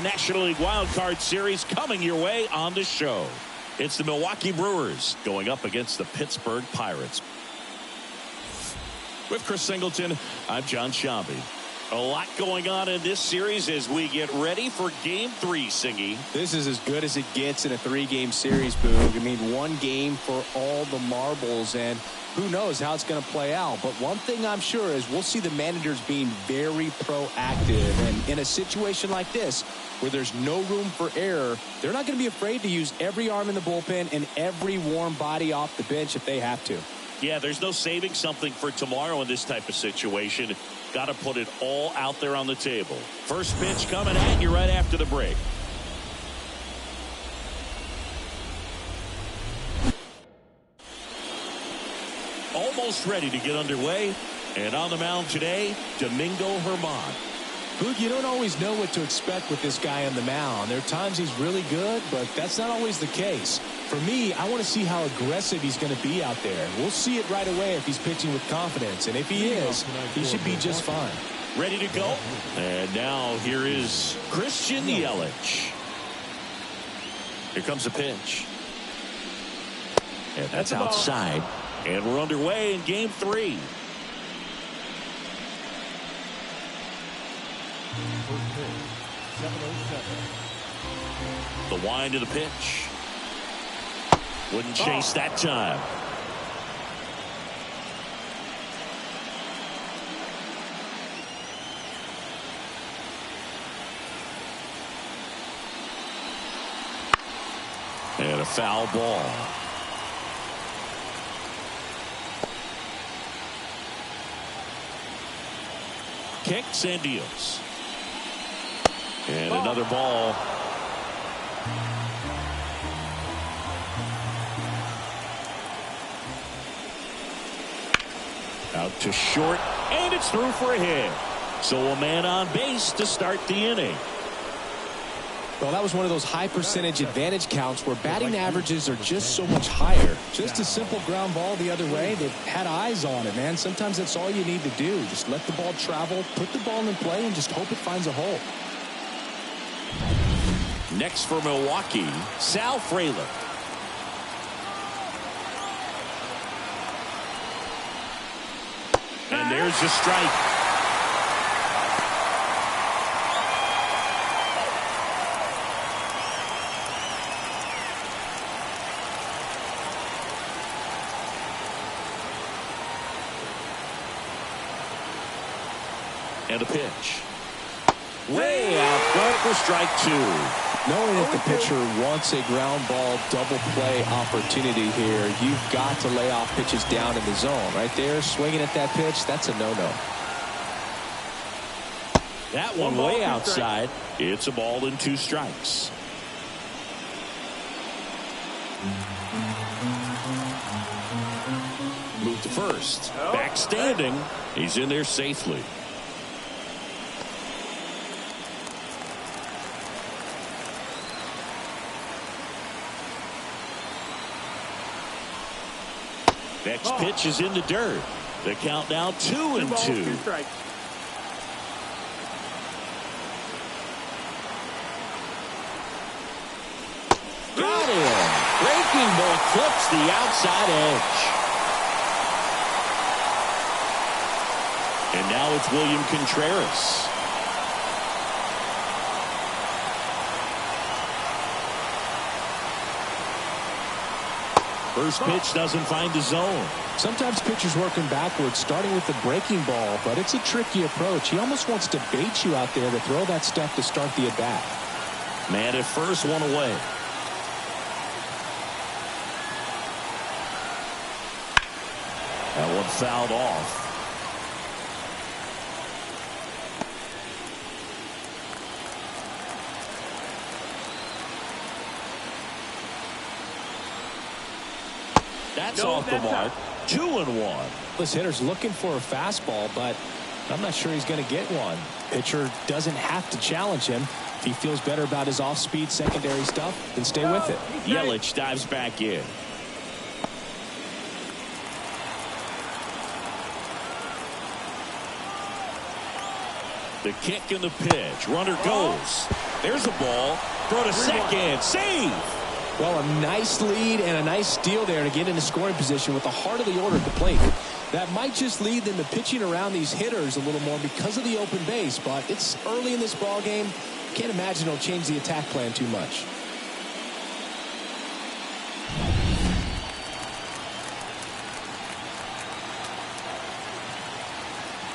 National League Wildcard Series coming your way on the show. It's the Milwaukee Brewers going up against the Pittsburgh Pirates. With Chris Singleton, I'm John Shambi. A lot going on in this series as we get ready for Game 3, Singy. This is as good as it gets in a three-game series, Boog. I mean, one game for all the marbles, and who knows how it's going to play out. But one thing I'm sure is we'll see the managers being very proactive. And in a situation like this, where there's no room for error, they're not going to be afraid to use every arm in the bullpen and every warm body off the bench if they have to. Yeah, there's no saving something for tomorrow in this type of situation. Got to put it all out there on the table. First pitch coming at you right after the break. Almost ready to get underway. And on the mound today, Domingo Germán. Boog, you don't always know what to expect with this guy on the mound. There are times he's really good, but that's not always the case. For me, I want to see how aggressive he's going to be out there. We'll see it right away if he's pitching with confidence. And if he is, he should be just fine. Ready to go. And now here is Christian Yelich. Here comes a pitch. And that's outside. And we're underway in Game 3. The wind of the pitch. Wouldn't chase that time. And a foul ball. Kicks and deals. And another ball. Out to short, and it's through for a hit. So a man on base to start the inning. Well, that was one of those high percentage advantage counts where batting averages are just so much higher. Just a simple ground ball the other way. They've had eyes on it, man. Sometimes that's all you need to do. Just let the ball travel, put the ball in play, and just hope it finds a hole. Next for Milwaukee, Sal Frelick. And there's a strike. And a pitch. Way out front for strike 2. Knowing that the pitcher wants a ground ball double play opportunity here, you've got to lay off pitches down in the zone. Right there, swinging at that pitch, that's a no-no. That one way outside. It's a ball and 2 strikes. Move to first. Back standing. He's in there safely. Next pitch is in the dirt. The count now 2-2. Got him. Breaking ball clips the outside edge. And now it's William Contreras. First pitch doesn't find the zone. Sometimes pitchers working backwards, starting with the breaking ball, but it's a tricky approach. He almost wants to bait you out there to throw that stuff to start the at-bat. Man at first, one away. That one fouled off. That's off the mark. 2-1. This hitter's looking for a fastball, but I'm not sure he's going to get one. Pitcher doesn't have to challenge him. If he feels better about his off-speed secondary stuff, then stay with it. Yelich dives back in. The kick and the pitch. Runner goes. There's a ball. Throw to second. Save. Well, a nice lead and a nice steal there to get into scoring position with the heart of the order at the plate. That might just lead them to pitching around these hitters a little more because of the open base, but it's early in this ball game. Can't imagine it'll change the attack plan too much.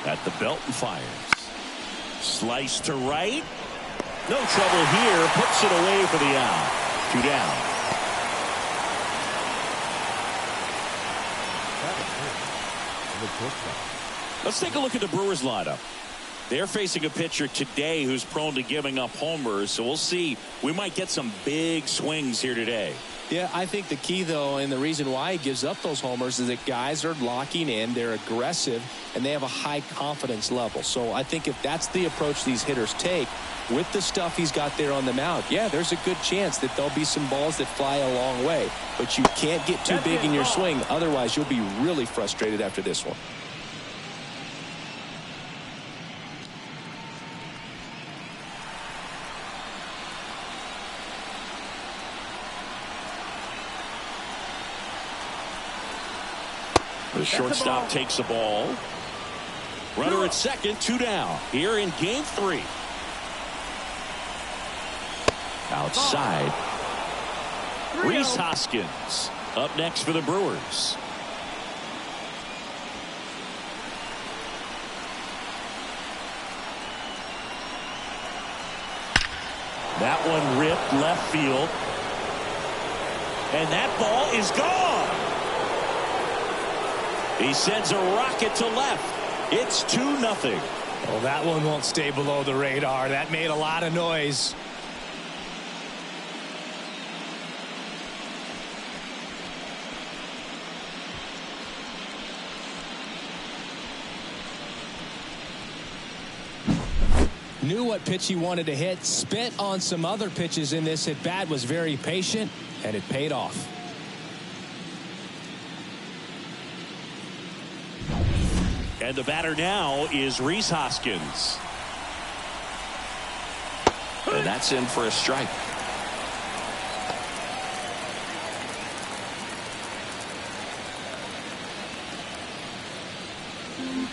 At the belt and fires. Slice to right. No trouble here. Puts it away for the out. 2 down. Let's take a look at the Brewers lineup. They're facing a pitcher today who's prone to giving up homers, so we'll see. We might get some big swings here today. Yeah, I think the key, though, and the reason why he gives up those homers is that guys are locking in, they're aggressive, and they have a high confidence level. So I think if that's the approach these hitters take with the stuff he's got there on the mound, yeah, there's a good chance that there'll be some balls that fly a long way. But you can't get too big in your swing. Otherwise, you'll be really frustrated after this one. The shortstop takes the ball. Runner at second, 2 down. Here in game 3. Outside. Rhys Hoskins up next for the Brewers. That one ripped left field. And that ball is gone. He sends a rocket to left. It's 2-0. Well, that one won't stay below the radar. That made a lot of noise. Knew what pitch he wanted to hit. Spit on some other pitches in this at bat. Was very patient, and it paid off. And the batter now is Rhys Hoskins. And that's in for a strike.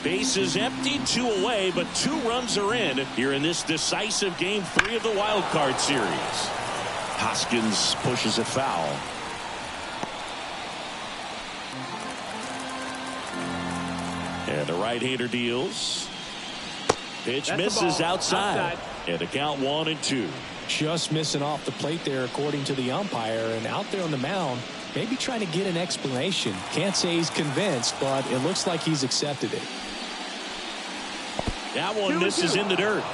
Bases empty, 2 away, but 2 runs are in here in this decisive game 3 of the wild card series. Hoskins pushes it foul. And the right-hander deals. Pitch misses outside. And the count 1-2. Just missing off the plate there, according to the umpire. And out there on the mound, maybe trying to get an explanation. Can't say he's convinced, but it looks like he's accepted it. That one misses in the dirt.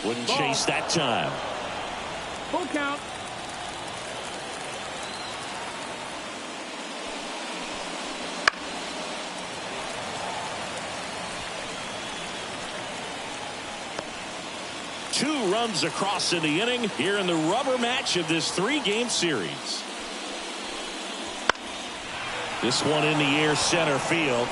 Wouldn't chase that time. Full count. Two runs across in the inning here in the rubber match of this 3-game series. This one in the air, center field.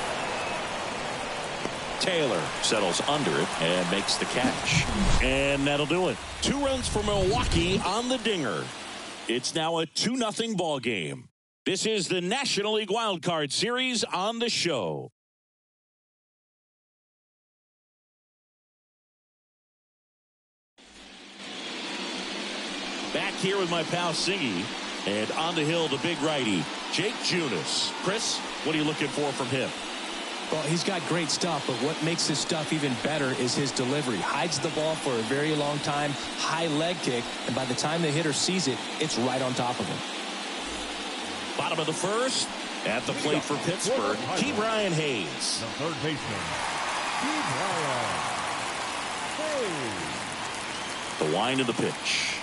Taylor settles under it and makes the catch. And that'll do it. 2 runs for Milwaukee on the dinger. It's now a 2-0 ball game. This is the National League Wildcard Series on the show. Back here with my pal Siggy, and on the hill the big righty Jake Junis. Chris, what are you looking for from him? Well, he's got great stuff, but what makes his stuff even better is his delivery. Hides the ball for a very long time, high leg kick, and by the time the hitter sees it, it's right on top of him. Bottom of the first, at the plate for Pittsburgh, Key Brian Hayes. The third baseman, Key Brian Hayes. The wind of the pitch.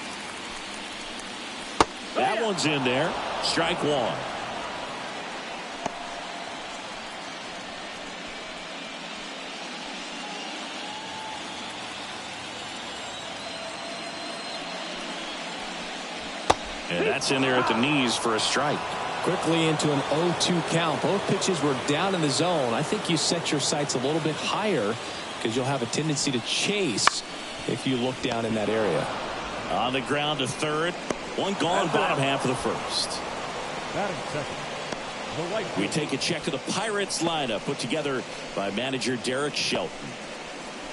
That one's in there. Strike 1. And that's in there at the knees for a strike. Quickly into an 0-2 count. Both pitches were down in the zone. I think you set your sights a little bit higher because you'll have a tendency to chase if you look down in that area. On the ground to third. One gone, bottom half of the first. Batting second. The right We take a check of the Pirates lineup put together by manager Derek Shelton.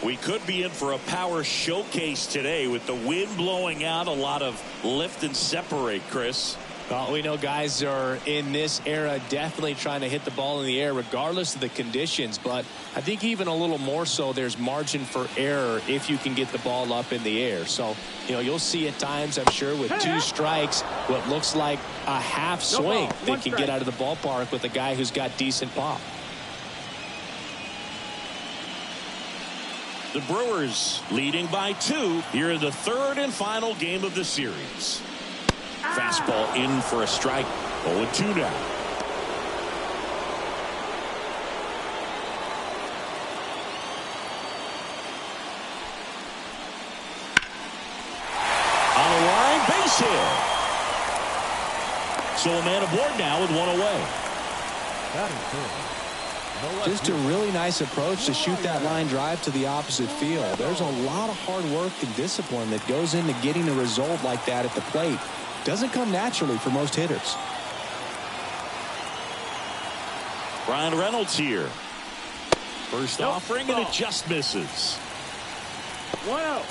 We could be in for a power showcase today with the wind blowing out. A lot of lift and separate, Chris. Well, we know guys are in this era definitely trying to hit the ball in the air regardless of the conditions, but I think even a little more so there's margin for error if you can get the ball up in the air. So, you'll see at times, I'm sure, with 2 strikes, what looks like a half swing that can get out of the ballpark with a guy who's got decent pop. The Brewers leading by 2 here in the third and final game of the series. Fastball in for a strike. 0-2 now. On the line, base hit. So a man aboard now with 1 away. Batting third. Just a really nice approach to shoot that line drive to the opposite field. There's a lot of hard work and discipline that goes into getting a result like that at the plate. Doesn't come naturally for most hitters. Brian Reynolds here. First offering, and it just misses. 1-0.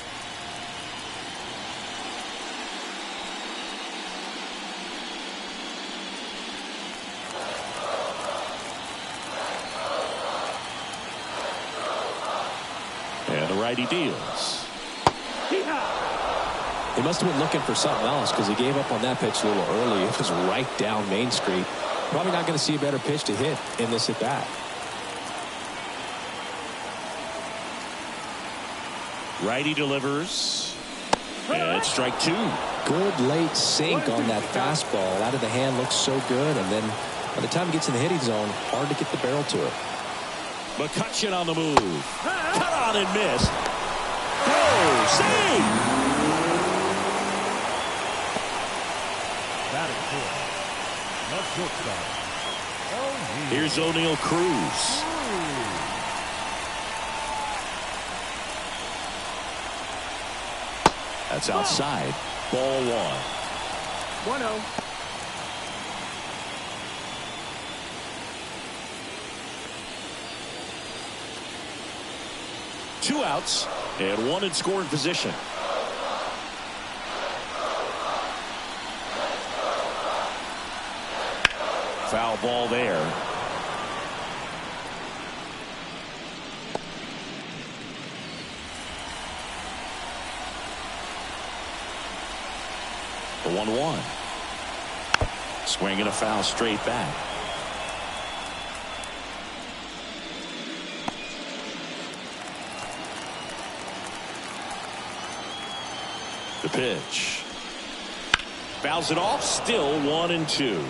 And the righty deals. He must have been looking for something else because he gave up on that pitch a little early. It was right down Main Street. Probably not going to see a better pitch to hit in this at bat. Righty delivers. And strike 2. Good late sink on that fastball. Out of the hand, looks so good. And then by the time it gets in the hitting zone, hard to get the barrel to it. McCutcheon on the move. Cut on and missed. Oh, save! Batting fourth. Left shortstop. Here's O'Neal Cruz. That's outside. Ball 1. 1-0. Two outs and 1 in scoring position. Foul ball there. The 1-1. Swinging a foul straight back. The pitch. Fouls it off. Still 1-2.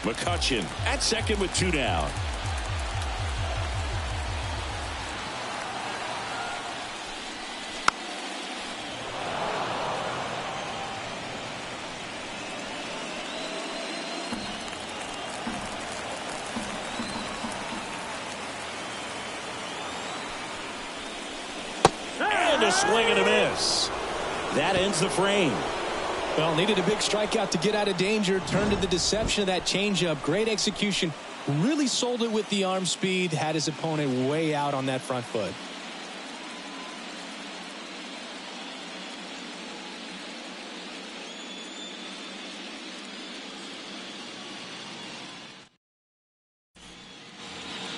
McCutcheon at second with 2 down. And a swing and a miss. That ends the frame. Well, needed a big strikeout to get out of danger. Turned to the deception of that changeup. Great execution. Really sold it with the arm speed. Had his opponent way out on that front foot.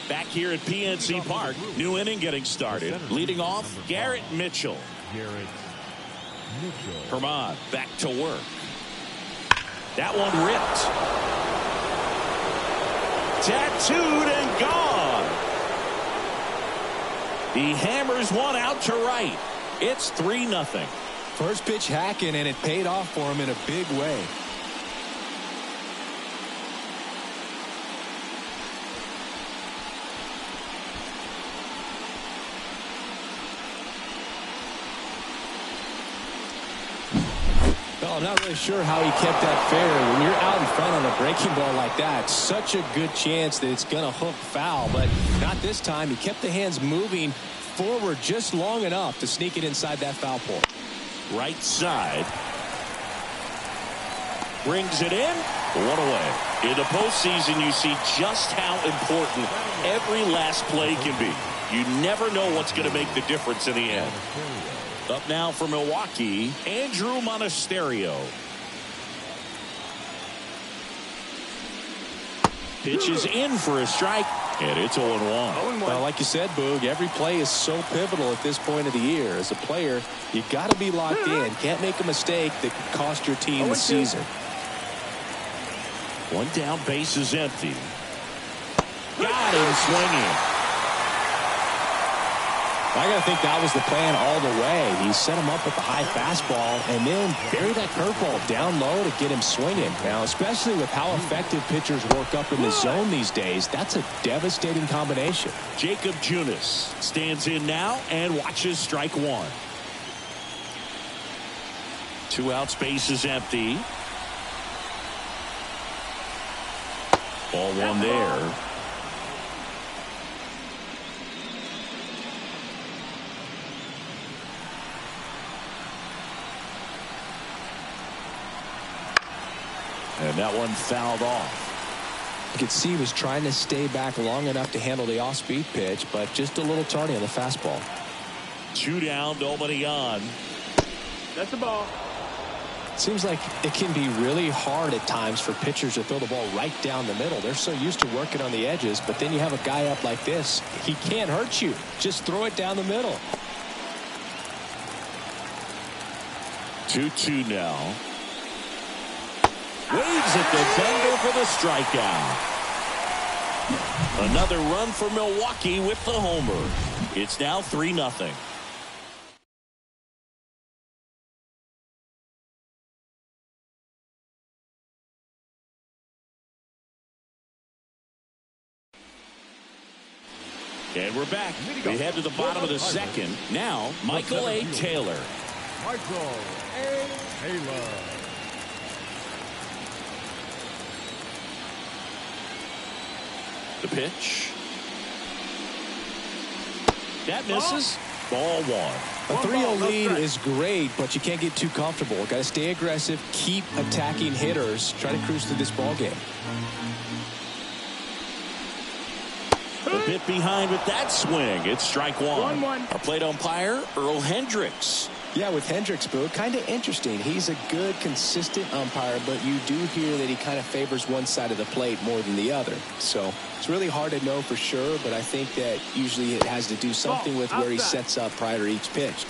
Back here at PNC Park, new inning getting started. Leading off, Garrett Mitchell. Garrett Mitchell. Herman back to work. That one ripped. Tattooed and gone. He hammers one out to right. It's 3-0. First pitch hacking, and it paid off for him in a big way. Well, I'm not really sure how he kept that fair. When you're out in front on a breaking ball like that, such a good chance that it's going to hook foul, but not this time. He kept the hands moving forward just long enough to sneak it inside that foul pole. Right side. Brings it in. One away. In the postseason, you see just how important every last play can be. You never know what's going to make the difference in the end. Up now for Milwaukee, Andrew Monasterio. Pitches in for a strike, and it's 0-1. Well, like you said, Boog, every play is so pivotal at this point of the year. As a player, you got to be locked in. Can't make a mistake that could cost your team the season. One down, base is empty. Got him swinging. I got to think that was the plan all the way. He set him up with the high fastball and then buried that curveball down low to get him swinging. Now, especially with how effective pitchers work up in the zone these days, that's a devastating combination. Jacob Junis stands in now and watches strike one. 2 outs, base is empty. Ball one there. And that one fouled off. You could see he was trying to stay back long enough to handle the off-speed pitch, but just a little tardy on the fastball. 2 down, nobody on. That's the ball. Seems like it can be really hard at times for pitchers to throw the ball right down the middle. They're so used to working on the edges, but then you have a guy up like this. He can't hurt you. Just throw it down the middle. 2-2 now. Waves at the bender for the strikeout. Another run for Milwaukee with the homer. It's now 3-0. And we're back. We head to the bottom of the second. Now, Michael A. Taylor. Michael A. Taylor. The pitch. That misses. Ball one. A 3-0 lead is great, but you can't get too comfortable. Got to stay aggressive, keep attacking hitters, try to cruise through this ball game. A bit behind with that swing. It's strike one. Our plate umpire, Earl Hendricks. Yeah, with Hendricks, Boo, kind of interesting. He's a good, consistent umpire, but you do hear that he kind of favors one side of the plate more than the other. So it's really hard to know for sure, but I think that usually it has to do something with where he sets up prior to each pitch.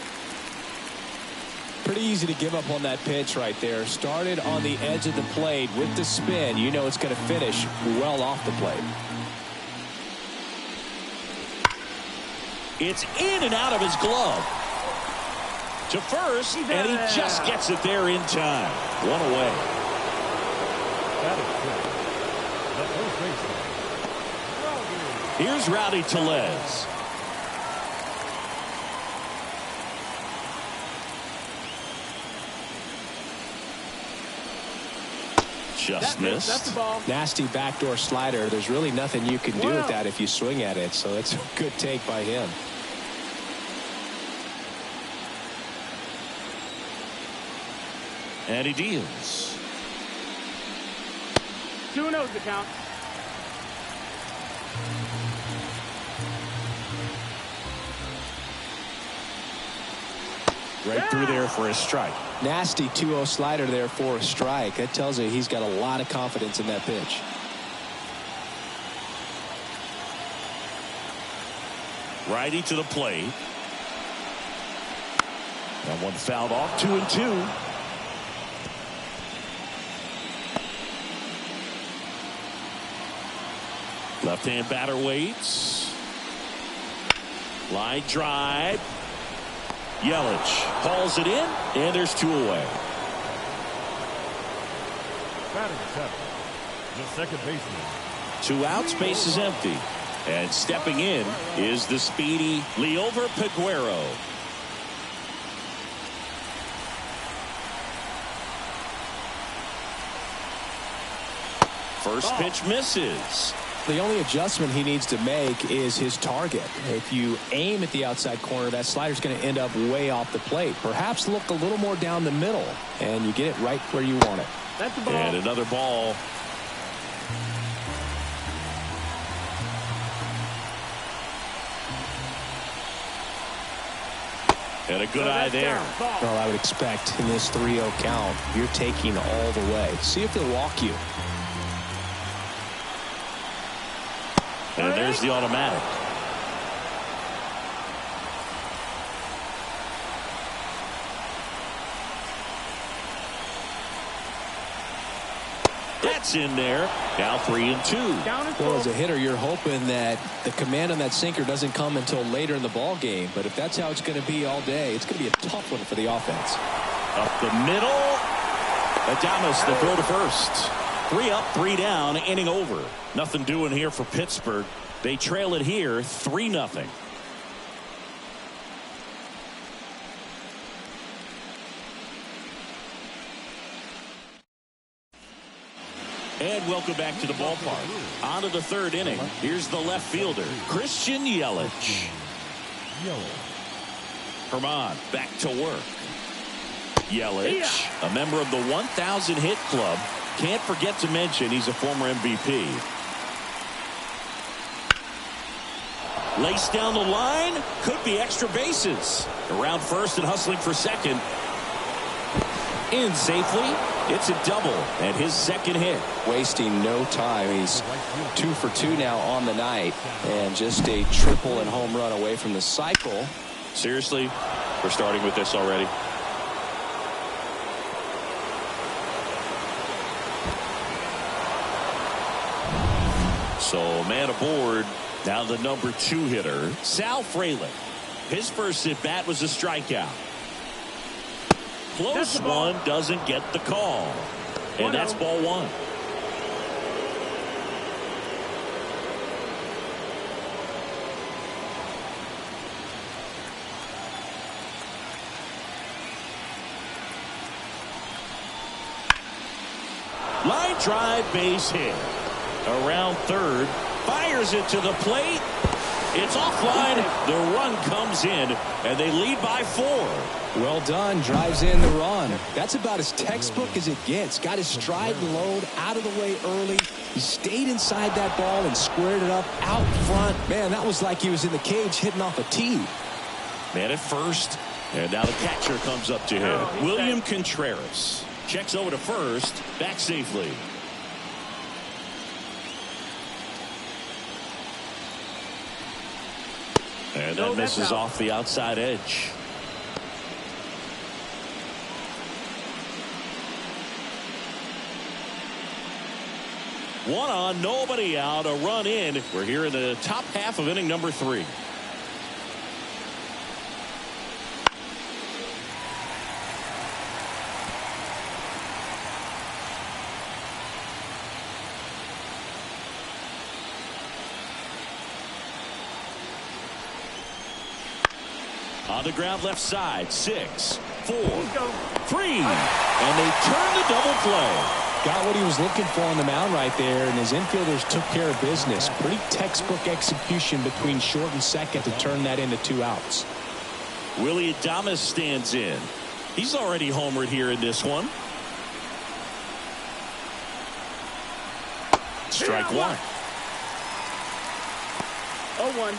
Pretty easy to give up on that pitch right there. Started on the edge of the plate with the spin. You know it's going to finish well off the plate. It's in and out of his glove. To first, and he just gets it there in time. One away. That is good. The first baseman. Here's Rowdy Tellez. Just missed. That's the ball. Nasty backdoor slider. There's really nothing you can do with that if you swing at it. So it's a good take by him. And he deals. 2-0 the count. Right through there for a strike. Nasty 2-0 slider there for a strike. That tells you he's got a lot of confidence in that pitch. Righty to the plate. That one fouled off. 2-2. Left-hand batter waits. Line drive. Yelich hauls it in, and there's 2 away. Batting seven. The second baseman. 2 outs, base is empty. And stepping in is the speedy Liover Peguero. First pitch misses. The only adjustment he needs to make is his target. If you aim at the outside corner, that slider's going to end up way off the plate. Perhaps look a little more down the middle, and you get it right where you want it. That's the ball. And another ball. And a good eye there. Well, I would expect in this 3-0 count, you're taking all the way. See if they'll walk you. And there's the automatic. That's in there. Now 3-2. Well, as a hitter, you're hoping that the command on that sinker doesn't come until later in the ball game. But if that's how it's going to be all day, it's going to be a tough one for the offense. Up the middle. Adames, the throw to first. 3 up, 3 down, inning over. Nothing doing here for Pittsburgh. They trail it here 3-0. And welcome back to the ballpark. On to the third inning. Here's the left fielder, Christian Yelich. Herman back to work. Yelich, a member of the 1,000 hit club. Can't forget to mention he's a former MVP. Lace down the line. Could be extra bases. Around first and hustling for second. In safely. It's a double and his second hit. Wasting no time. He's 2 for 2 now on the night. And just a triple and home run away from the cycle. Seriously, we're starting with this already. So man aboard. Now the number 2 hitter, Sal Frelick. His first at bat was a strikeout. Close one, doesn't get the call. And that's ball 1. Line drive, base hit. Around third. Fires it to the plate. It's offline. The run comes in, and they lead by 4. Well done. Drives in the run. That's about as textbook as it gets. Got his stride and load out of the way early. He stayed inside that ball and squared it up out front. Man, that was like he was in the cage hitting off a tee. Man at first, and now the catcher comes up to him. William Contreras checks over to first, back safely. And that misses off the outside edge. One on, nobody out, a run in. We're here in the top half of inning number 3. On the ground left side, 6, 4, 3. And they turn the double play. Got what he was looking for on the mound right there, and his infielders took care of business. Pretty textbook execution between short and second to turn that into 2 outs. Willie Adames stands in. He's already homered here in this one. Strike 1. 0-1.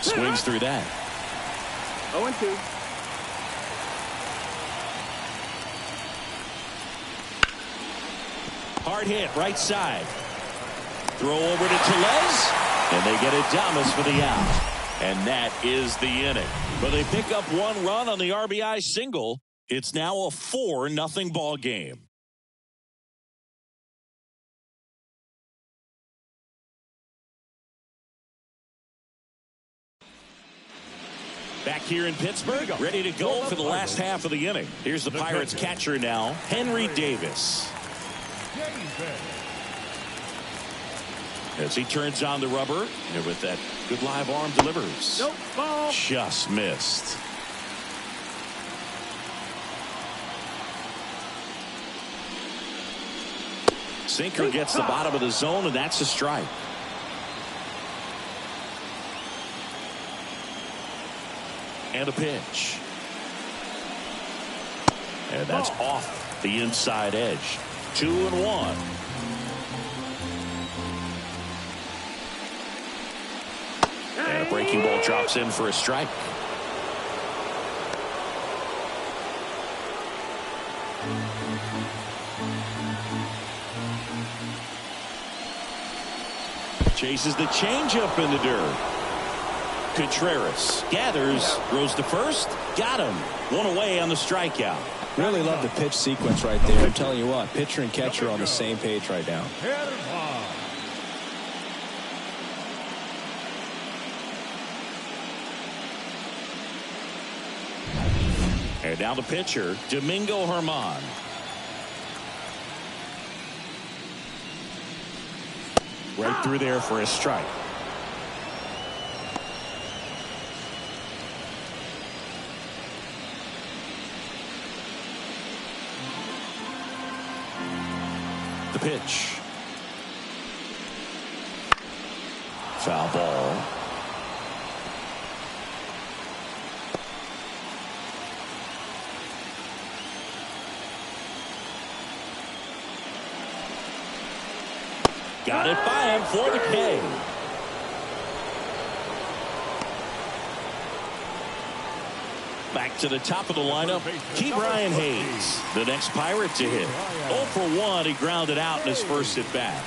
Swings through that. 0-2. Hard hit, right side. Throw over to Tellez, and they get Adames for the out. And that is the inning. But they pick up 1 run on the RBI single. It's now a 4-0 ball game. Back here in Pittsburgh, ready to go for the last half of the inning. Here's the Pirates catcher now, Henry Davis. As he turns on the rubber, and with that good live arm delivers. Nope, ball. Just missed. Sinker gets the bottom of the zone, and that's a strike. And a pitch. And that's off the inside edge. 2-1. And a breaking ball drops in for a strike. Chases the changeup in the dirt. Contreras gathers, throws to first, got him. One away on the strikeout. Really love the pitch sequence right there. I'm telling you what, pitcher and catcher are on the same page right now. And now the pitcher, Domingo Germán. Right through there for a strike. The pitch. Foul ball. Got it by him for the K. Back to the top of the lineup, Brian Hayes, the next Pirate to hit. 0 for 1, he grounded out in his first at bat.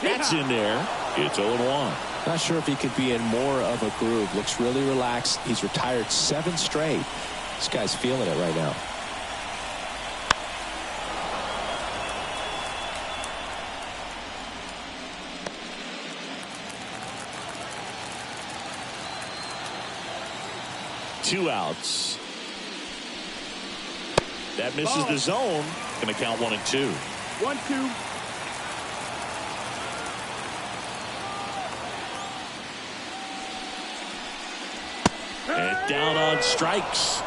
That's in there. It's 0-1. Not sure if he could be in more of a groove. Looks really relaxed. He's retired 7 straight. This guy's feeling it right now. Two outs. That misses the zone. Going to count 1-2. 1-2. And down on strikes.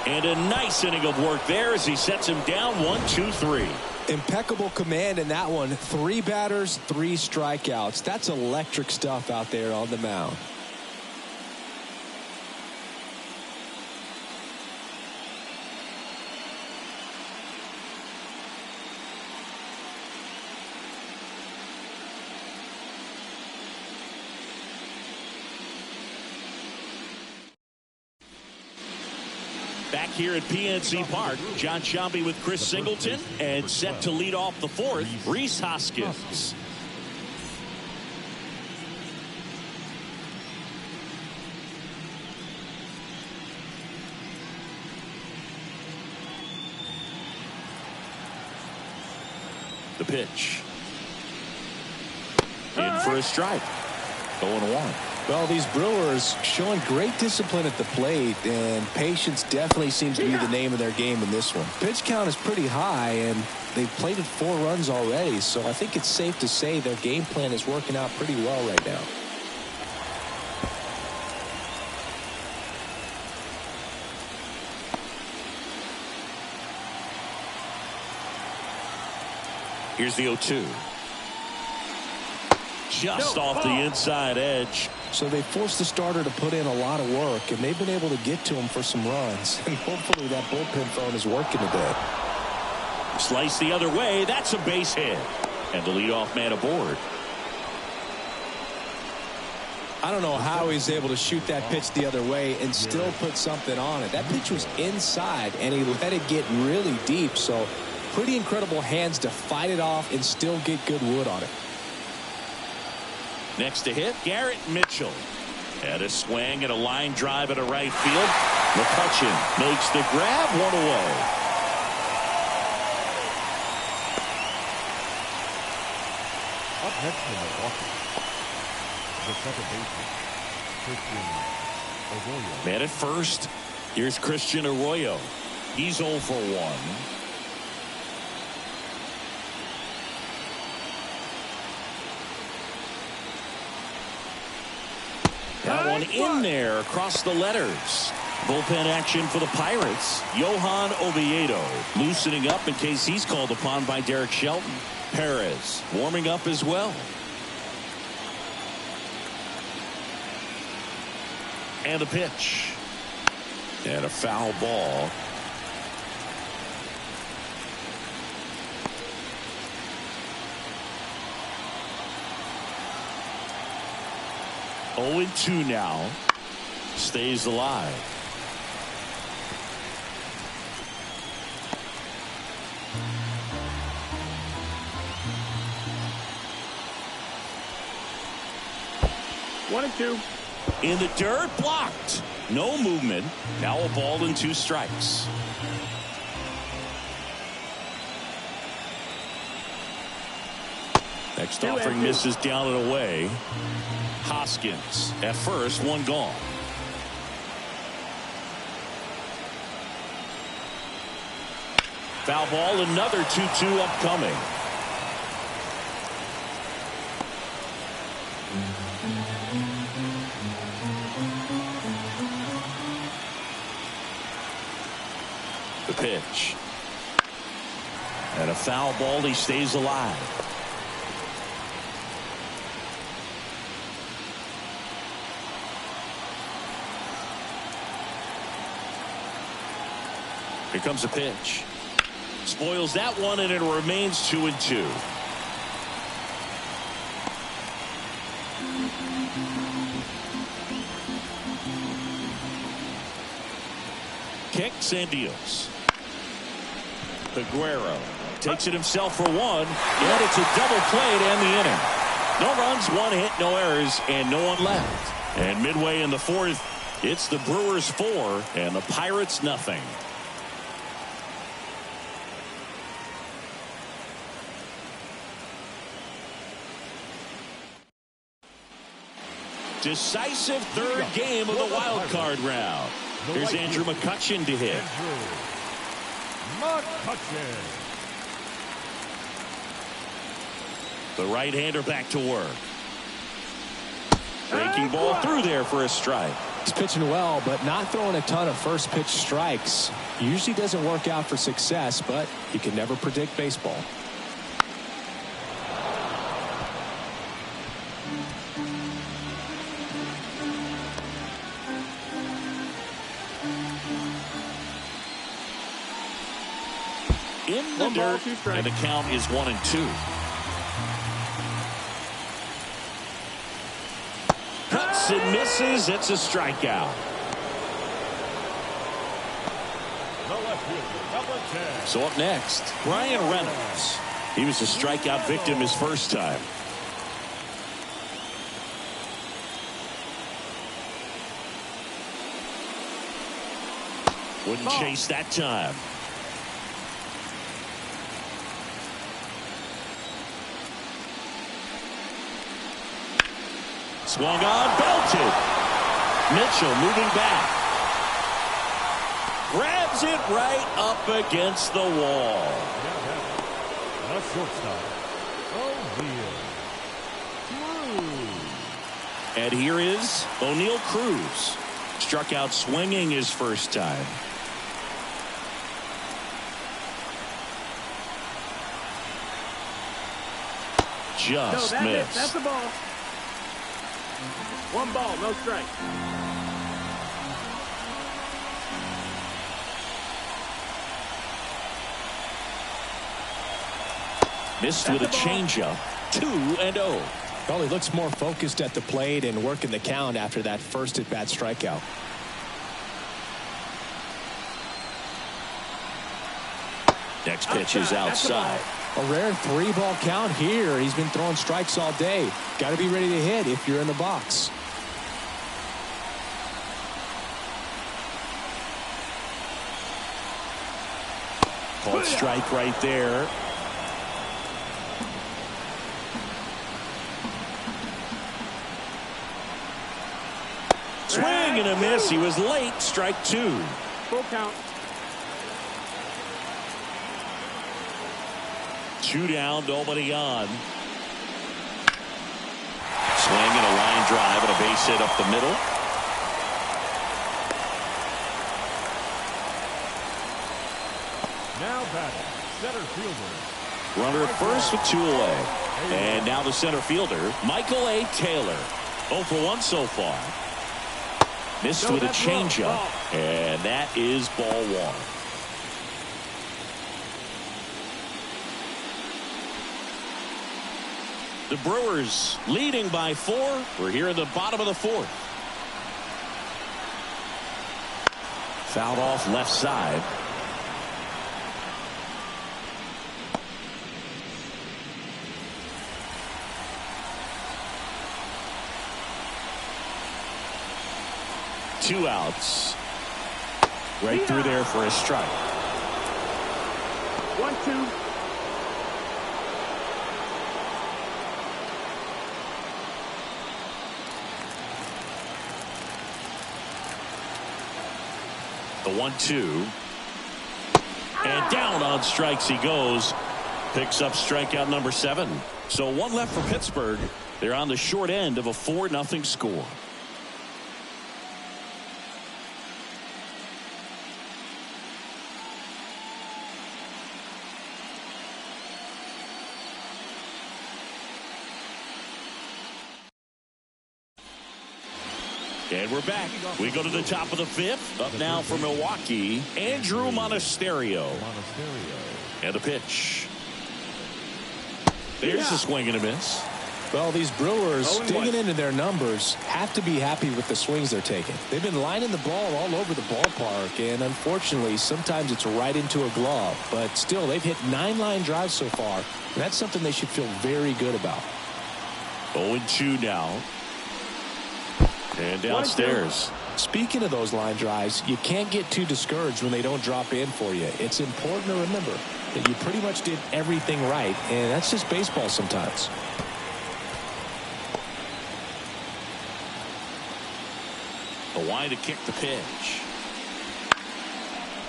And a nice inning of work there as he sets him down 1-2-3. Impeccable command in that one. 3 batters, 3 strikeouts. That's electric stuff out there on the mound. Back here at PNC Park, John Sciambi with Chris Singleton, and set to lead off the fourth, Rhys Hoskins. The pitch. In for a strike. 0-1. Well, these Brewers showing great discipline at the plate, and patience definitely seems to be the name of their game in this one. Pitch count is pretty high, and they've plated 4 runs already, so I think it's safe to say their game plan is working out pretty well right now. Here's the 0-2. Just off the inside edge. So they forced the starter to put in a lot of work, and they've been able to get to him for some runs. And hopefully that bullpen phone is working today. Slice the other way. That's a base hit. And the leadoff man aboard. I don't know how he's able to shoot that pitch the other way and still put something on it. That pitch was inside, and he let it get really deep. So pretty incredible hands to fight it off and still get good wood on it. Next to hit, Garrett Mitchell. And a swing and a line drive at a right field. McCutchen makes the grab, 1 away. Up next in Milwaukee, the second baseman, Christian Arroyo. Man at first, here's Christian Arroyo. He's 0 for 1. That one in there across the letters. Bullpen action for the Pirates. Johan Oviedo loosening up in case he's called upon by Derek Shelton. Perez warming up as well. And a pitch. And a foul ball. Oh, 2 now. Stays alive. One and 2. In the dirt, blocked. No movement. Now a ball and 2 strikes. Next offering misses down and away. Hoskins at first, 1 gone. Foul ball, another 2-2 upcoming. The pitch. And a foul ball, he stays alive. Here comes a pitch. Spoils that one, and it remains 2-2. Kicks and deals. Aguero takes it himself for 1, and it's a double play to end the inning. No runs, 1 hit, no errors, and no one left. And midway in the 4th, it's the Brewers 4 and the Pirates nothing. Decisive 3rd game of the wild card round. Here's Andrew McCutchen to hit. The right-hander back to work. Breaking ball through there for a strike. He's pitching well, but not throwing a ton of first pitch strikes. Usually doesn't work out for success, but you can never predict baseball. In the dirt, and the count is 1-2. Cuts and misses. It's a strikeout. So up next, Brian Reynolds. He was a strikeout victim his first time. Wouldn't chase that time. Swung on, belted. Mitchell moving back. Grabs it right up against the wall. A shortstop. And here is O'Neal Cruz. Struck out swinging his first time. Just missed. That's the ball. 1 ball, no strike. Missed with a changeup. 2-0. Well, he looks more focused at the plate and working the count after that first at-bat strikeout. Next pitch is outside. A rare 3-ball count here. He's been throwing strikes all day. Got to be ready to hit if you're in the box. Called strike right there. Swing and a miss. He was late. Strike 2. Full count. 2 down, nobody on. Swing and a line drive and a base hit up the middle. batting, center fielder. Runner at first with 2 away. And now the center fielder, Michael A. Taylor. 0 for 1 so far. Missed with a changeup. And that is ball 1. The Brewers leading by 4. We're here in the bottom of the 4th. Fouled off left side. Two outs. Right through there for a strike. 1-2. The 1-2. And down on strikes he goes. Picks up strikeout number 7. So 1 left for Pittsburgh. They're on the short end of a 4-0 score. And we're back. We go to the top of the 5th. Up now for Milwaukee, Andrew Monasterio. And the pitch. There's a swing and a miss. Well, these Brewers, digging into their numbers, have to be happy with the swings they're taking. They've been lining the ball all over the ballpark, and unfortunately, sometimes it's right into a glove. But still, they've hit 9 line drives so far, and that's something they should feel very good about. 0-2 now. And downstairs. Speaking of those line drives, you can't get too discouraged when they don't drop in for you. It's important to remember that you pretty much did everything right, and that's just baseball sometimes. The line to kick the pitch.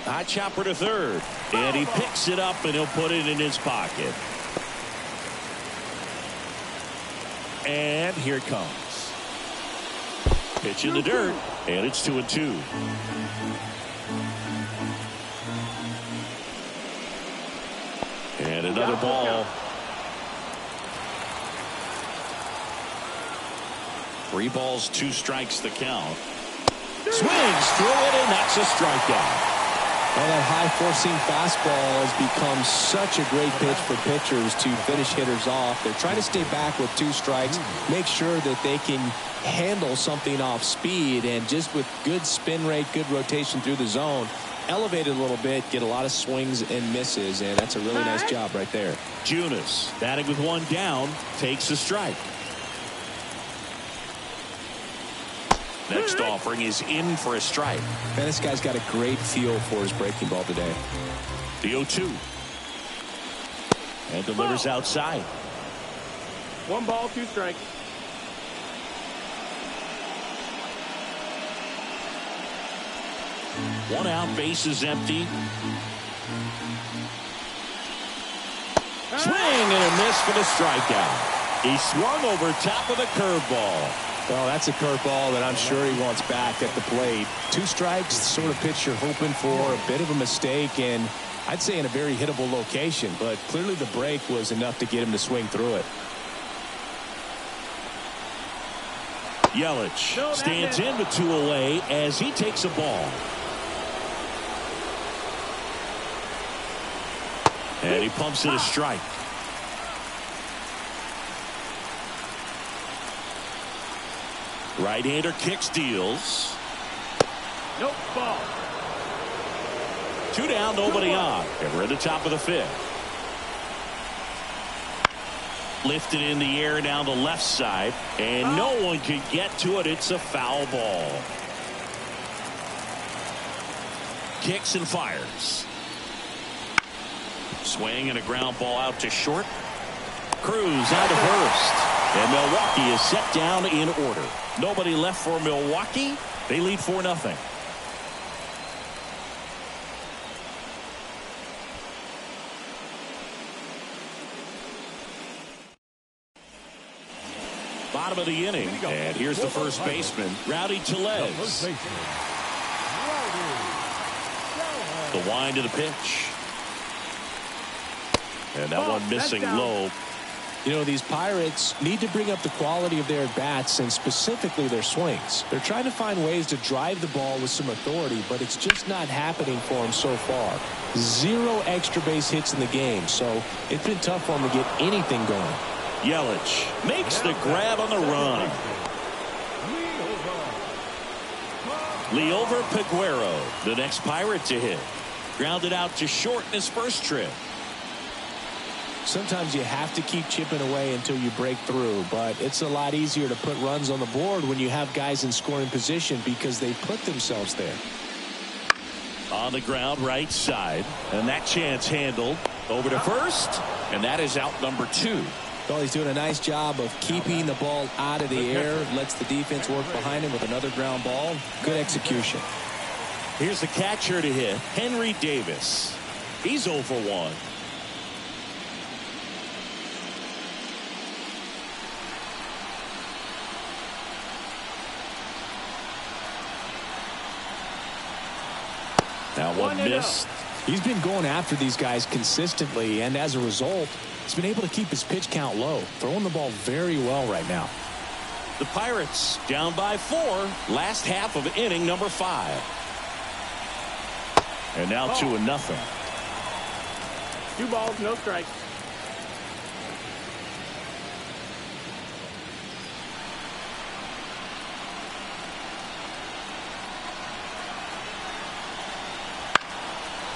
High chopper to third. And he picks it up and he'll put it in his pocket. And here it comes. Pitch in the dirt. And it's 2-2. And another ball. 3 balls, 2 strikes the count. Swings through it, and that's a strikeout. Well, that high-forcing fastball has become such a great pitch for pitchers to finish hitters off. They're trying to stay back with 2 strikes, make sure that they can handle something off speed, and just with good spin rate, good rotation through the zone, elevate it a little bit, get a lot of swings and misses, and that's a really nice job right there. Junis batting with 1 down, takes a strike. Next offering is in for a strike. Man, this guy's got a great feel for his breaking ball today. The 0-2. And delivers outside. 1 ball, 2 strikes. One out, base is empty. Swing and a miss for the strikeout. He swung over top of the curveball. Well, that's a curveball that I'm sure he wants back at the plate. 2 strikes, the sort of pitch you're hoping for, a bit of a mistake, and I'd say in a very hittable location, but clearly the break was enough to get him to swing through it. Yelich stands in with 2 away as he takes a ball. And he pumps it a strike. Right-hander kicks, deals. Nope, ball. 2 down, nobody on. And we're at the top of the 5th. Lifted in the air down the left side, and no one can get to it. It's a foul ball. Kicks and fires. Swing and a ground ball out to short. Cruz out to first. And Milwaukee is set down in order. Nobody left for Milwaukee. They lead 4-0. Bottom of the inning. And here's the first baseman, Rowdy Tellez. The wind to the pitch. And that one missing low. You know, these Pirates need to bring up the quality of their at-bats and specifically their swings. They're trying to find ways to drive the ball with some authority, but it's just not happening for them so far. 0 extra base hits in the game, so it's been tough for them to get anything going. Yelich makes the grab on the run. Liover Peguero, the next Pirate to hit. Grounded out to short in his first trip. Sometimes you have to keep chipping away until you break through, but it's a lot easier to put runs on the board when you have guys in scoring position because they put themselves there. On the ground right side, and that chance handled over to first, and that is out number 2. Well, he's doing a nice job of keeping the ball out of the air, lets the defense work behind him with another ground ball. Good execution. Here's the catcher to hit, Henry Davis. He's 0 for 1. That one missed. He's been going after these guys consistently, and as a result, he's been able to keep his pitch count low, throwing the ball very well right now. The Pirates down by 4, last half of inning number 5. And now 2-0. 2 balls, no strikes.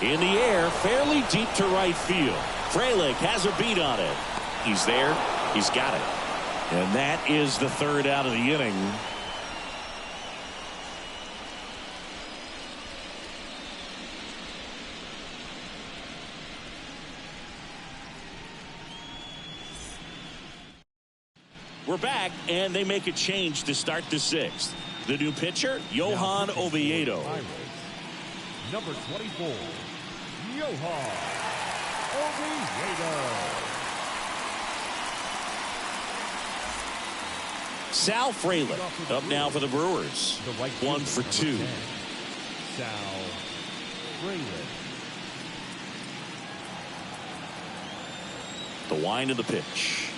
In the air, fairly deep to right field. Frelick has a beat on it. He's there. He's got it. And that is the 3rd out of the inning. We're back, and they make a change to start the 6th. The new pitcher, Johan Oviedo. Number 24, Johan Oviedo. Sal Frelick up now for the Brewers. 1 for 2. Sal Frelick. The wind of the pitch.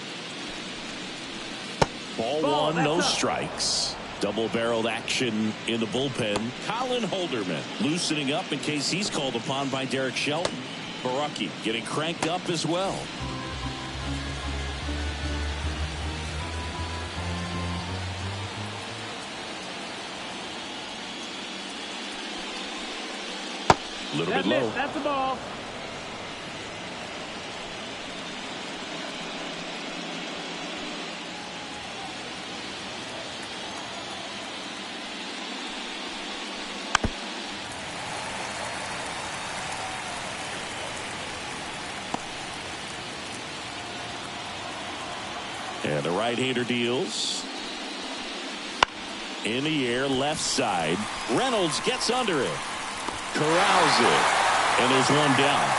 Ball 1, no strikes. Double-barreled action in the bullpen. Colin Holderman loosening up in case he's called upon by Derek Shelton. Baraki getting cranked up as well. A little bit low. That's the ball. And the right-hander deals. In the air, left side. Reynolds gets under it. Corrals it. And there's one down.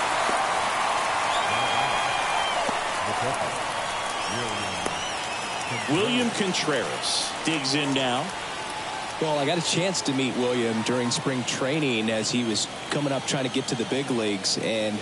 William Contreras digs in now. Well, I got a chance to meet William during spring training as he was coming up trying to get to the big leagues, and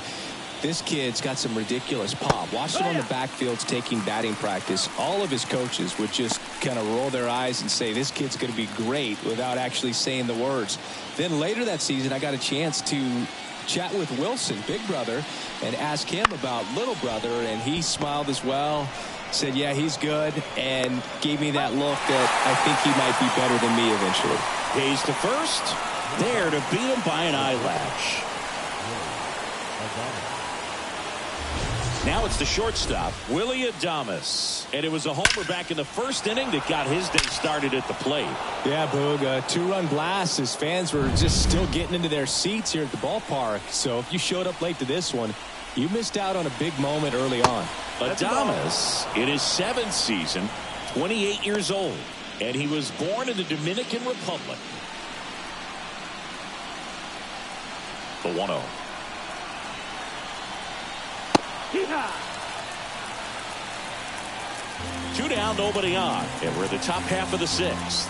this kid's got some ridiculous pop. Watched him on the backfields taking batting practice. All of his coaches would just kind of roll their eyes and say, this kid's going to be great, without actually saying the words. Then later that season, I got a chance to chat with Wilson, big brother, and ask him about little brother, and he smiled as well. Said, yeah, he's good, and gave me that look that I think he might be better than me eventually. Hayes to first. There to beat him by an eyelash. Now it's the shortstop, Willie Adames. And it was a homer back in the first inning that got his day started at the plate. Yeah, Boog, a 2-run blast. His fans were just still getting into their seats here at the ballpark. So if you showed up late to this one, you missed out on a big moment early on. Adames, in his 7th season, 28 years old. And he was born in the Dominican Republic. The 1-0. Two down, nobody on, and we're at the top half of the 6th.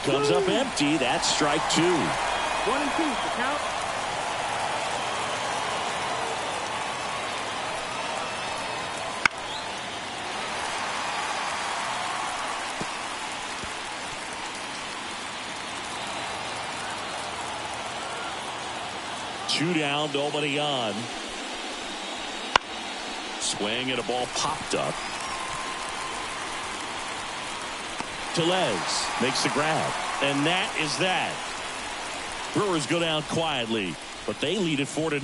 Comes up empty. That's strike 2. 1 and 2 to count. 2 down, nobody on. Swing and a ball popped up. Tellez makes the grab. And that is that. Brewers go down quietly, but they lead it 4-0.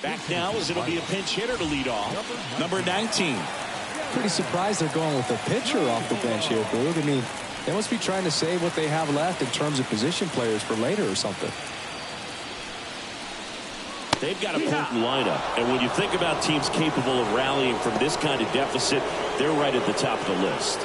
Back now as it'll be a pinch hitter to lead off. Number 19. Pretty surprised they're going with a pitcher off the bench here, Boog. I mean, they must be trying to save what they have left in terms of position players for later or something. They've got a potent lineup, and when you think about teams capable of rallying from this kind of deficit, they're right at the top of the list.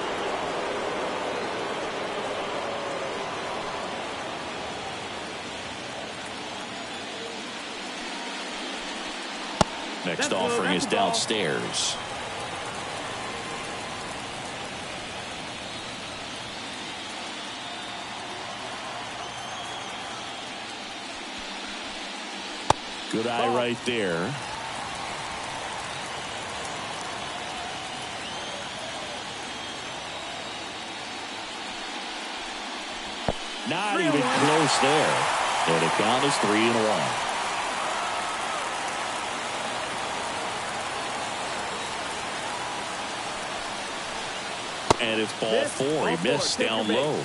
Next offering is downstairs. Good eye right there. Not even close there. And the count is 3-1. And it's ball 4. He missed down low.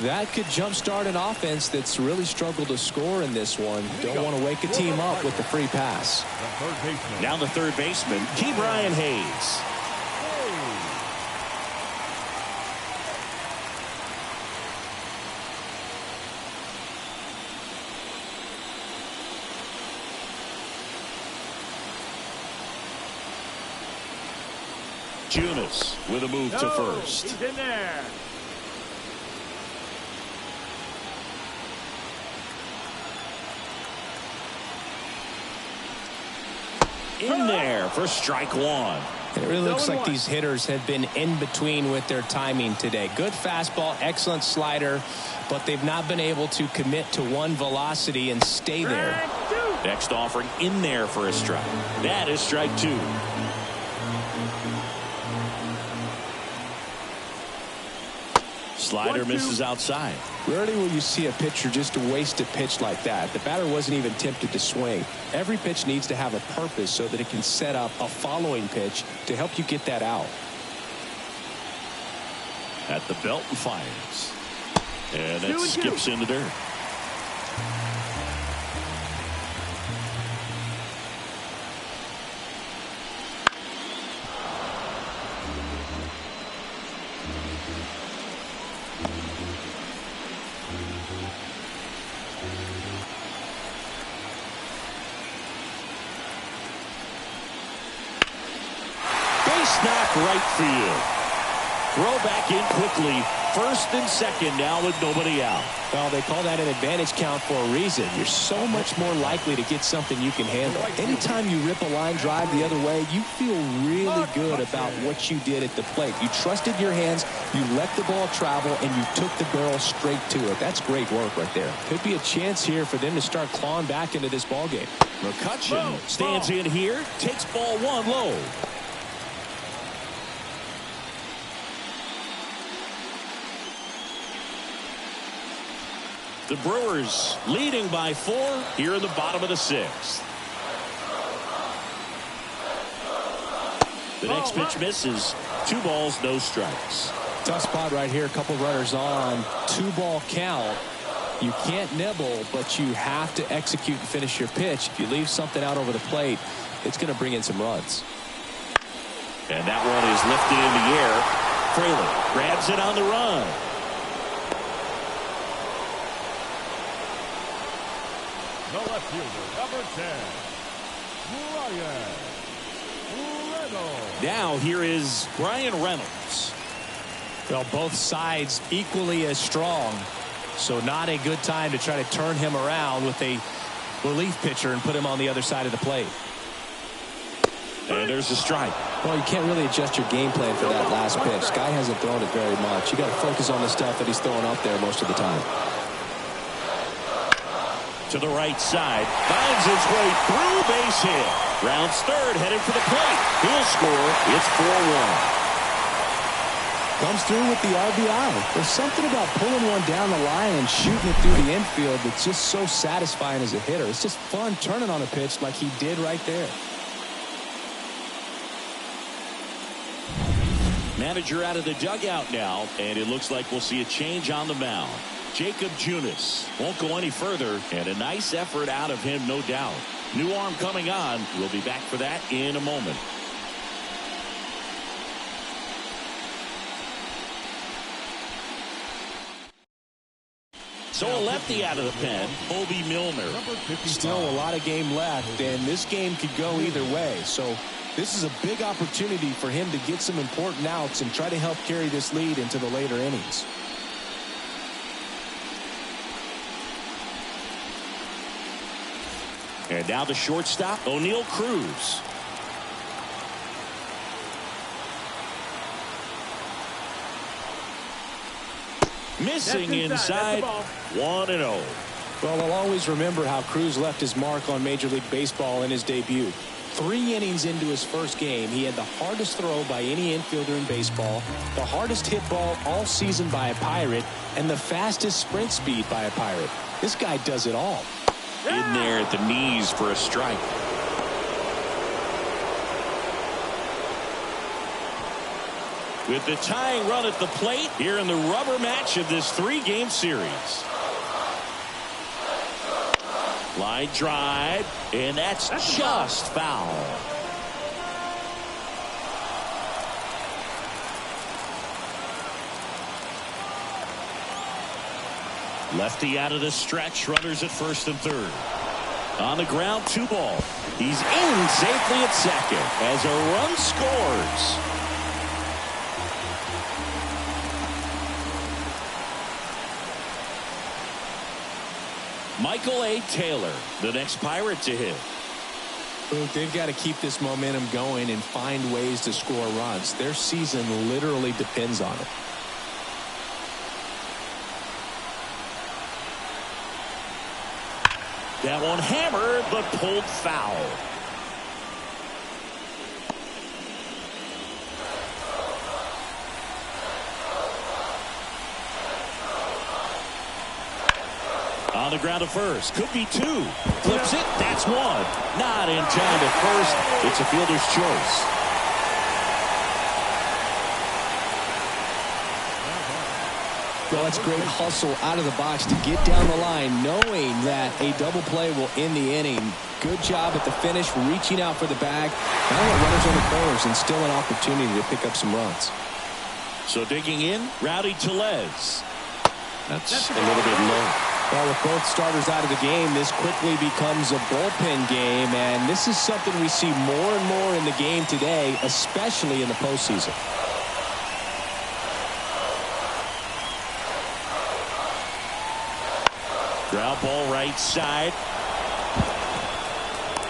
That could jumpstart an offense that's really struggled to score in this one. Don't want to wake a team up with the free pass. Now the third baseman, Brian Hayes. Junis with a move to first. He's in there. In there for strike 1. It really looks like these hitters have been in between with their timing today. Good fastball, excellent slider, but they've not been able to commit to one velocity and stay there. Next offering in there for a strike. That is strike 2. Slider misses outside. Rarely will you see a pitcher just waste a pitch like that. The batter wasn't even tempted to swing. Every pitch needs to have a purpose so that it can set up a following pitch to help you get that out. At the belt and fires. And that skips into dirt. Knock right field. Throw back in quickly. First and second now with nobody out. Well, they call that an advantage count for a reason. You're so much more likely to get something you can handle. Anytime you rip a line drive the other way, you feel really good about what you did at the plate. You trusted your hands, you let the ball travel, and you took the barrel straight to it. That's great work right there. Could be a chance here for them to start clawing back into this ball game. McCutchen stands in here, takes ball 1 low. The Brewers leading by 4 here in the bottom of the 6th. The next pitch misses. 2 balls, no strikes. Tough spot right here. A couple runners on. 2-ball count. You can't nibble, but you have to execute and finish your pitch. If you leave something out over the plate, it's going to bring in some runs. And that one is lifted in the air. Fraley grabs it on the run. The left fielder, number 10, Brian Reynolds. Now here is Brian Reynolds. Well, both sides equally as strong, so not a good time to try to turn him around with a relief pitcher and put him on the other side of the plate. And there's a strike. Well, you can't really adjust your game plan for that last pitch. Guy hasn't thrown it very much. You got to focus on the stuff that he's throwing up there most of the time. To the right side. Finds his way through, base hit. Rounds third, headed for the plate. He'll score. It's 4-1. Comes through with the RBI. There's something about pulling one down the line and shooting it through the infield that's just so satisfying as a hitter. It's just fun turning on a pitch like he did right there. Manager out of the dugout now, and it looks like we'll see a change on the mound. Jacob Junis won't go any further, and a nice effort out of him, no doubt. New arm coming on. We'll be back for that in a moment. So a lefty out of the pen, Bobby Milner. Still a lot of game left, and this game could go either way. So this is a big opportunity for him to get some important outs and try to help carry this lead into the later innings. And now the shortstop, O'Neal Cruz. Missing inside. 1-0. Well, I'll always remember how Cruz left his mark on Major League Baseball in his debut. 3 innings into his first game, he had the hardest throw by any infielder in baseball, the hardest hit ball all season by a Pirate, and the fastest sprint speed by a Pirate. This guy does it all. In there at the knees for a strike. With the tying run at the plate here in the rubber match of this 3-game series. Line drive, and that's just foul. Lefty out of the stretch, runners at first and third. On the ground, 2 ball. He's in safely at second as a run scores. Michael A. Taylor, the next Pirate to hit. They've got to keep this momentum going and find ways to score runs. Their season literally depends on it. That one hammered, but pulled foul. On the ground to first. Could be 2. Flips it. That's 1. Not in time at first. It's a fielder's choice. Well, that's great hustle out of the box to get down the line, knowing that a double play will end the inning. Good job at the finish, reaching out for the bag. Now got runners on the corners and still an opportunity to pick up some runs. So digging in, Rowdy Tellez. That's a little bit low. Well, with both starters out of the game, this quickly becomes a bullpen game, and this is something we see more and more in the game today, especially in the postseason. Ground ball right side.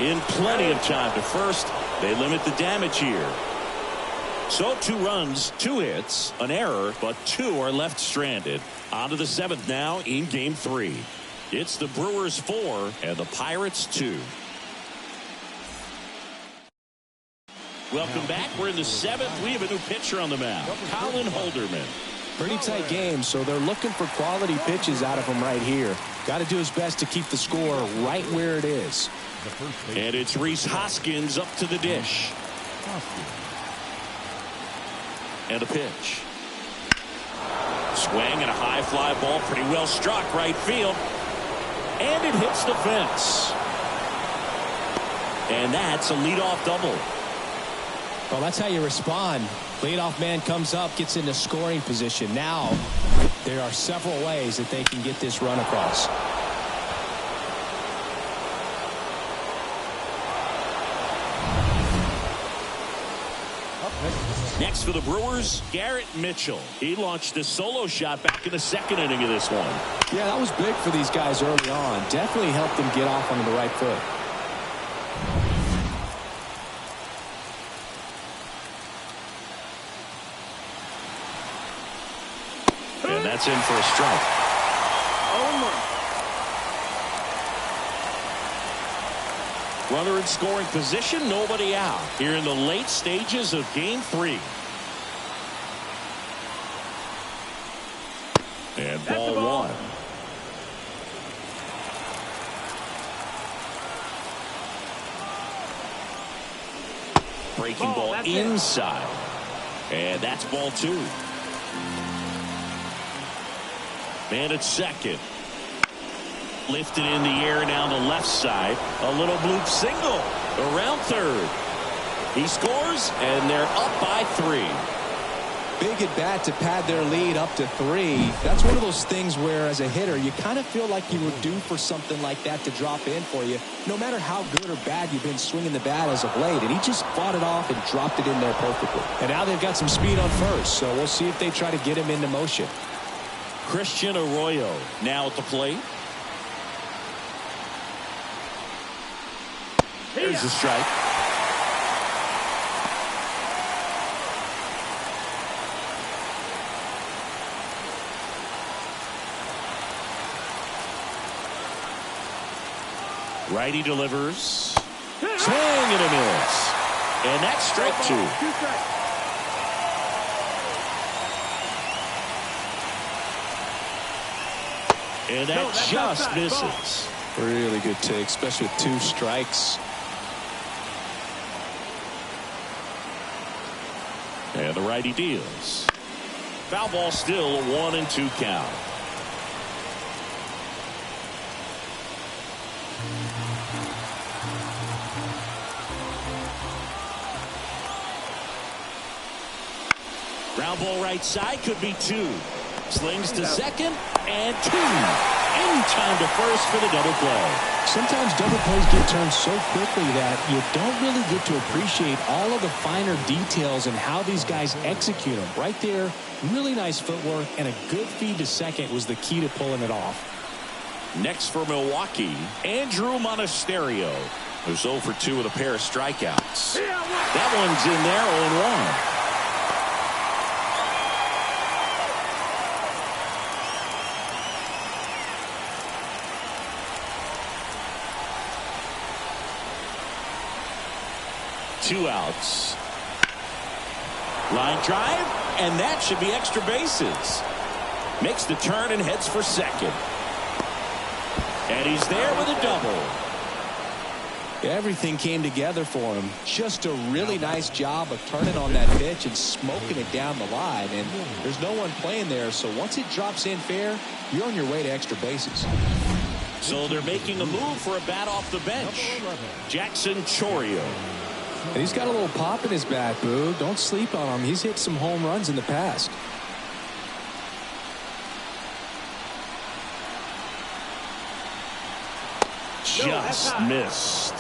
In plenty of time to first. They limit the damage here. So 2 runs, 2 hits, an error, but 2 are left stranded. On to the 7th now in game 3. It's the Brewers 4 and the Pirates 2. Welcome back. We're in the 7th. We have a new pitcher on the mound, Colin Holderman. Pretty tight game, so they're looking for quality pitches out of him right here. Got to do his best to keep the score right where it is. And it's Rhys Hoskins up to the dish. And a pitch. Swing and a high fly ball, pretty well struck right field. And it hits the fence. And that's a leadoff double. Well, that's how you respond. Leadoff man comes up, gets into scoring position. Now, there are several ways that they can get this run across. Next for the Brewers, Garrett Mitchell. He launched a solo shot back in the 2nd inning of this one. Yeah, that was big for these guys early on. Definitely helped them get off on the right foot. And that's in for a strike. Runner in scoring position, nobody out here in the late stages of Game 3. And ball one. Breaking ball inside. And that's ball two. Man at second. Lifted in the air down the left side. A little bloop single around third. He scores, and they're up by 3. Big at bat to pad their lead up to 3. That's one of those things where, as a hitter, you kind of feel like you were due for something like that to drop in for you, no matter how good or bad you've been swinging the bat as of late. And he just fought it off and dropped it in there perfectly. And now they've got some speed on first, so we'll see if they try to get him into motion. Christian Arroyo now at the plate. There's a strike. Righty delivers. Swing and a miss. And that's strike 2. And that just misses. Really good take, especially with 2 strikes. And the righty deals. Foul ball, still a 1-2 count. Ground ball right side, could be 2. Slings to second and 2. In time to first for the double play. Sometimes double plays get turned so quickly that you don't really get to appreciate all of the finer details and how these guys execute them. Right there, really nice footwork, and a good feed to second was the key to pulling it off. Next for Milwaukee, Andrew Monasterio, who's 0 for 2 with a pair of strikeouts. That one's in there, 0-1. Two outs. Line drive, and that should be extra bases. Makes the turn and heads for second. And he's there with a double. Everything came together for him. Just a really nice job of turning on that pitch and smoking it down the line. And there's no one playing there, so once it drops in fair, you're on your way to extra bases. So they're making a move for a bat off the bench. Jackson Chourio. And he's got a little pop in his bat, Boo. Don't sleep on him. He's hit some home runs in the past. Just missed.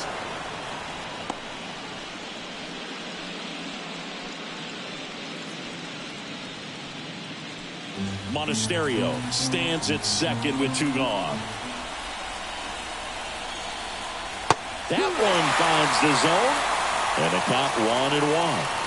Monasterio stands at second with 2 gone. That one finds the zone. And the count 1-1.